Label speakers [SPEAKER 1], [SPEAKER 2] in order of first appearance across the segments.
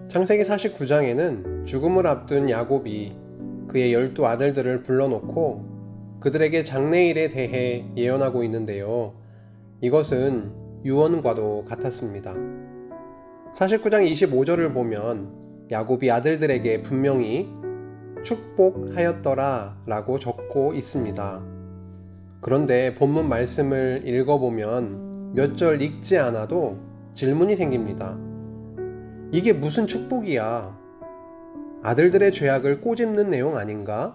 [SPEAKER 1] 창세기 49장에는 죽음을 앞둔 야곱이 그의 12아들들을 불러놓고 그들에게 장래일에 대해 예언하고 있는데요. 이것은 유언과도 같았습니다. 49장 25절을 보면 야곱이 아들들에게 분명히 축복하였더라 라고 적고 있습니다. 그런데 본문 말씀을 읽어보면 몇 절 읽지 않아도 질문이 생깁니다. 이게 무슨 축복이야? 아들들의 죄악을 꼬집는 내용 아닌가?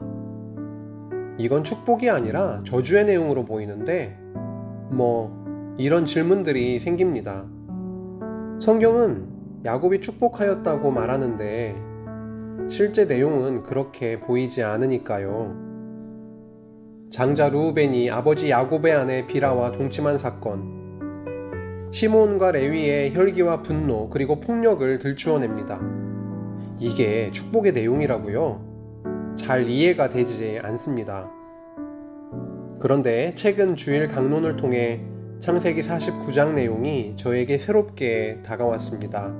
[SPEAKER 1] 이건 축복이 아니라 저주의 내용으로 보이는데 이런 질문들이 생깁니다. 성경은 야곱이 축복하였다고 말하는데 실제 내용은 그렇게 보이지 않으니까요. 장자 르우벤이 아버지 야곱의 아내 비라와 동침한 사건, 시몬과 레위의 혈기와 분노 그리고 폭력을 들추어냅니다. 이게 축복의 내용이라고요? 잘 이해가 되지 않습니다. 그런데 최근 주일 강론을 통해 창세기 49장 내용이 저에게 새롭게 다가왔습니다.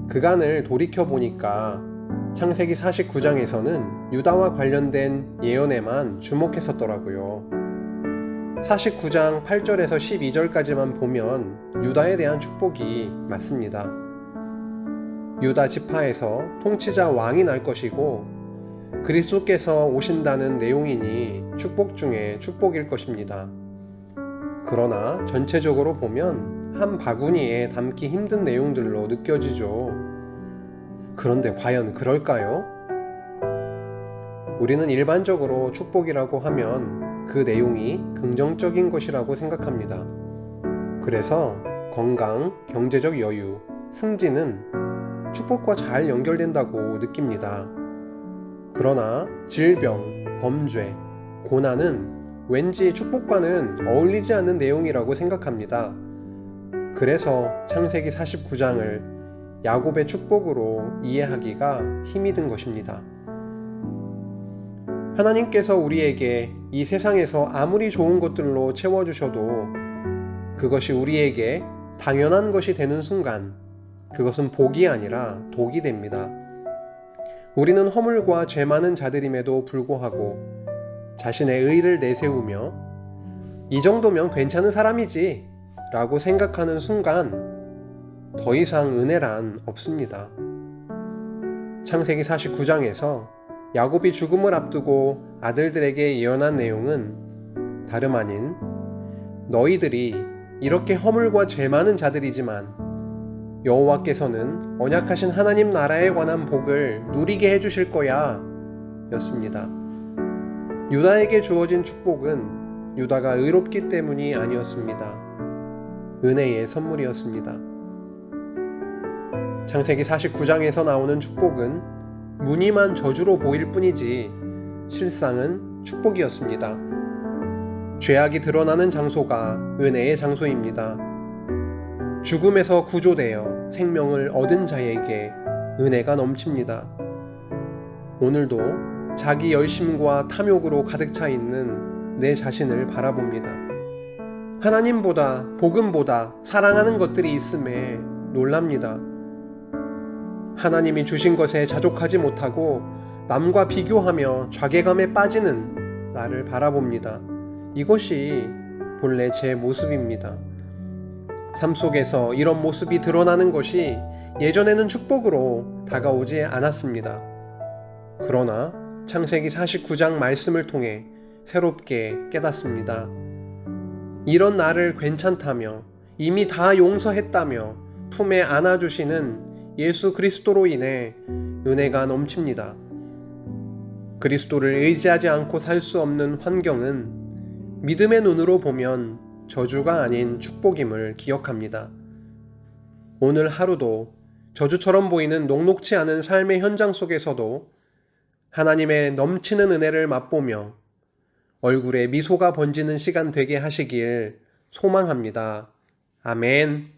[SPEAKER 1] 그간을 돌이켜보니까 창세기 49장에서는 유다와 관련된 예언에만 주목했었더라고요. 49장 8절에서 12절까지만 보면 유다에 대한 축복이 맞습니다. 유다 지파에서 통치자 왕이 날 것이고 그리스도께서 오신다는 내용이니 축복 중에 축복일 것입니다. 그러나 전체적으로 보면 한 바구니에 담기 힘든 내용들로 느껴지죠. 그런데 과연 그럴까요? 우리는 일반적으로 축복이라고 하면 그 내용이 긍정적인 것이라고 생각합니다. 그래서 건강, 경제적 여유, 승진은 축복과 잘 연결된다고 느낍니다. 그러나 질병, 범죄, 고난은 왠지 축복과는 어울리지 않는 내용이라고 생각합니다. 그래서 창세기 49장을 야곱의 축복으로 이해하기가 힘이 든 것입니다. 하나님께서 우리에게 이 세상에서 아무리 좋은 것들로 채워주셔도 그것이 우리에게 당연한 것이 되는 순간 그것은 복이 아니라 독이 됩니다. 우리는 허물과 죄 많은 자들임에도 불구하고 자신의 의를 내세우며 이 정도면 괜찮은 사람이지 라고 생각하는 순간 더 이상 은혜란 없습니다. 창세기 49장에서 야곱이 죽음을 앞두고 아들들에게 예언한 내용은 다름 아닌 너희들이 이렇게 허물과 죄 많은 자들이지만 여호와께서는 언약하신 하나님 나라에 관한 복을 누리게 해주실 거야 였습니다. 유다에게 주어진 축복은 유다가 의롭기 때문이 아니었습니다. 은혜의 선물이었습니다. 창세기 49장에서 나오는 축복은 무늬만 저주로 보일 뿐이지 실상은 축복이었습니다. 죄악이 드러나는 장소가 은혜의 장소입니다. 죽음에서 구조되어 생명을 얻은 자에게 은혜가 넘칩니다. 오늘도 자기 열심과 탐욕으로 가득 차 있는 내 자신을 바라봅니다. 하나님보다 복음보다 사랑하는 것들이 있음에 놀랍니다. 하나님이 주신 것에 자족하지 못하고 남과 비교하며 좌괴감에 빠지는 나를 바라봅니다. 이것이 본래 제 모습입니다. 삶 속에서 이런 모습이 드러나는 것이 예전에는 축복으로 다가오지 않았습니다. 그러나 창세기 49장 말씀을 통해 새롭게 깨닫습니다. 이런 나를 괜찮다며 이미 다 용서했다며 품에 안아주시는 예수 그리스도로 인해 은혜가 넘칩니다. 그리스도를 의지하지 않고 살 수 없는 환경은 믿음의 눈으로 보면 저주가 아닌 축복임을 기억합니다. 오늘 하루도 저주처럼 보이는 녹록지 않은 삶의 현장 속에서도 하나님의 넘치는 은혜를 맛보며 얼굴에 미소가 번지는 시간 되게 하시길 소망합니다. 아멘.